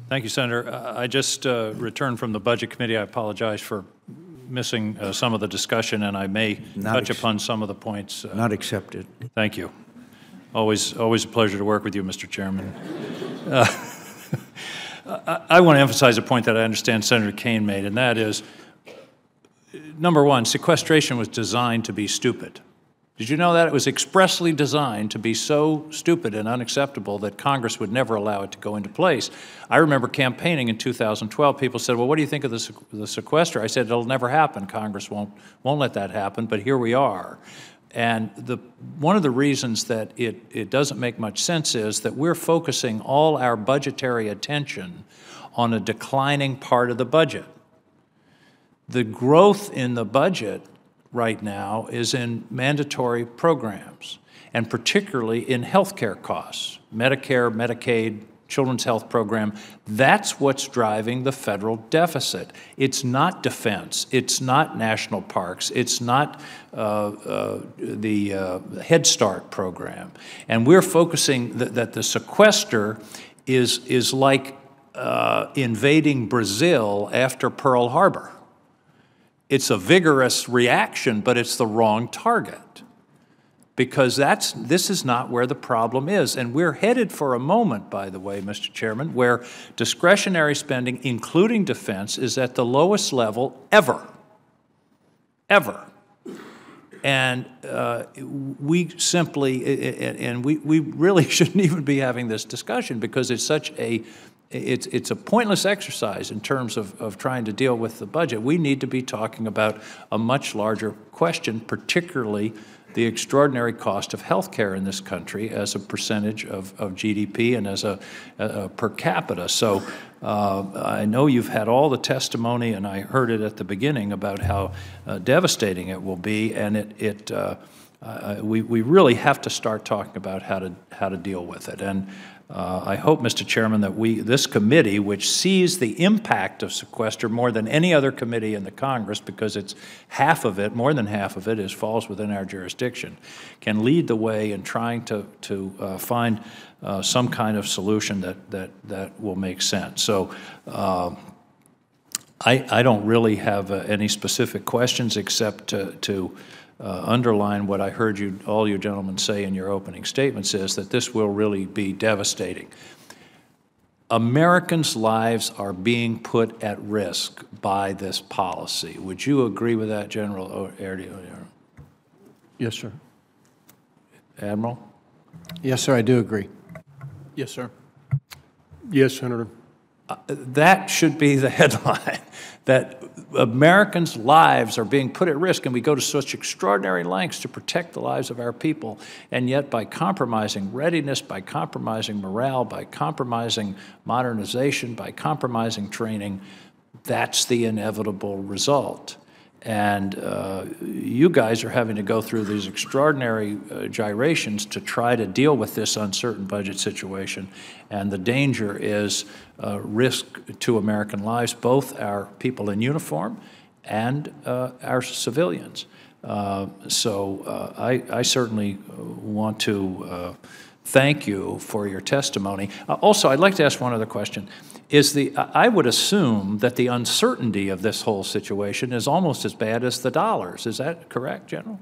Thank you, Senator. I just returned from the Budget Committee. I apologize for missing some of the discussion, and I may touch upon some of the points. Not accepted. Thank you. Always a pleasure to work with you, Mr. Chairman. I want to emphasize a point that I understand Senator Kaine made, and that is, number one, sequestration was designed to be stupid. Did you know that? It was expressly designed to be so stupid and unacceptable that Congress would never allow it to go into place. I remember campaigning in 2012. People said, well, what do you think of the sequester? I said, it'll never happen. Congress won't let that happen, but here we are. And one of the reasons that it doesn't make much sense is that we're focusing all our budgetary attention on a declining part of the budget. The growth in the budget right now is in mandatory programs, and particularly in health care costs, Medicare, Medicaid, Children's Health Program. That's what's driving the federal deficit. It's not defense. It's not national parks. It's not the Head Start program. And we're focusing that the sequester is like invading Brazil after Pearl Harbor. It's a vigorous reaction, but it's the wrong target, because this is not where the problem is. And we're headed for a moment, by the way, Mr. Chairman, where discretionary spending, including defense, is at the lowest level ever. And we simply, and we really shouldn't even be having this discussion, because it's such it's a pointless exercise in terms of trying to deal with the budget. We need to be talking about a much larger question, particularly the extraordinary cost of health care in this country as a percentage of GDP and as a per capita. So I know you've had all the testimony, and I heard it at the beginning about how devastating it will be, and we really have to start talking about how to deal with it. And I hope, Mr. Chairman, that this committee, which sees the impact of sequester more than any other committee in the Congress, because it's half of it, more than half of it, falls within our jurisdiction, can lead the way in trying to find some kind of solution that will make sense. So I don't really have any specific questions except to underline what I heard all you gentlemen say in your opening statements, is that this will really be devastating. Americans' lives are being put at risk by this policy. Would you agree with that, General O'Leary? Yes, sir. Admiral? Yes, sir, I do agree. Yes, sir. Yes, Senator. That should be the headline, that Americans' lives are being put at risk, and we go to such extraordinary lengths to protect the lives of our people, and yet by compromising readiness, by compromising morale, by compromising modernization, by compromising training, that's the inevitable result. And you guys are having to go through these extraordinary gyrations to try to deal with this uncertain budget situation. And the danger is risk to American lives, both our people in uniform and our civilians. So I certainly want to thank you for your testimony. Also, I'd like to ask one other question. I would assume that the uncertainty of this whole situation is almost as bad as the dollars. Is that correct, General?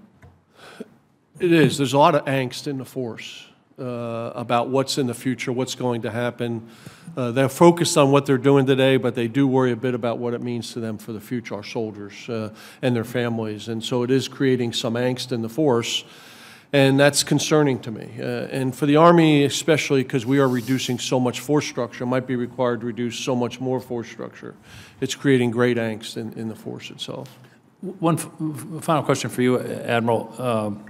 It is. There's a lot of angst in the force about what's in the future, what's going to happen. They're focused on what they're doing today, but they do worry a bit about what it means to them for the future, our soldiers and their families. And so it is creating some angst in the force. And that's concerning to me. And for the Army especially, because we are reducing so much force structure, might be required to reduce so much more force structure. It's creating great angst in the force itself. One final question for you, Admiral.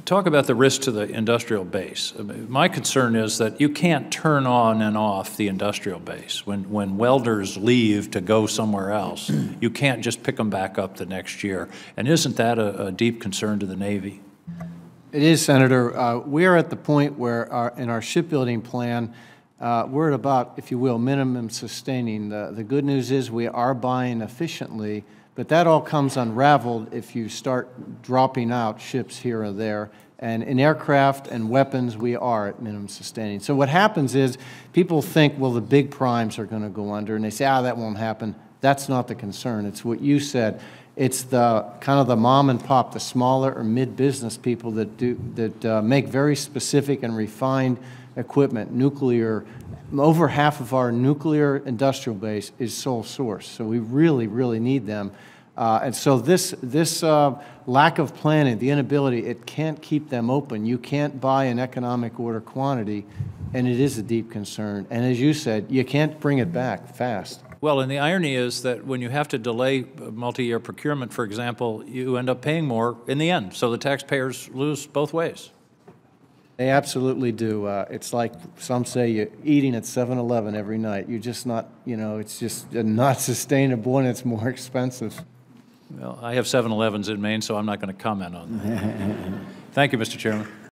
Talk about the risk to the industrial base. My concern is that you can't turn on and off the industrial base. When welders leave to go somewhere else, you can't just pick them back up the next year. And isn't that a deep concern to the Navy? It is, Senator. We are at the point where in our shipbuilding plan, we're at about, if you will, minimum sustaining. The good news is we are buying efficiently, but that all comes unraveled if you start dropping out ships here or there And in aircraft and weapons, we are at minimum sustaining. So what happens is people think, well, the big primes are going to go under, and they say, that won't happen. That's not the concern. It's what you said. It's the kind of the mom and pop, the smaller or mid-business people that make very specific and refined equipment, nuclear. Over half of our nuclear industrial base is sole source, so we really, really need them. And so this lack of planning, the inability, it can't keep them open. You can't buy an economic order quantity, and it is a deep concern. And as you said, you can't bring it back fast. Well, and the irony is that when you have to delay multi-year procurement, for example, you end up paying more in the end. So the taxpayers lose both ways. They absolutely do. It's like some say you're eating at 7-Eleven every night. You're just not, it's just not sustainable and it's more expensive. Well, I have 7-Elevens in Maine, so I'm not going to comment on that. Thank you, Mr. Chairman.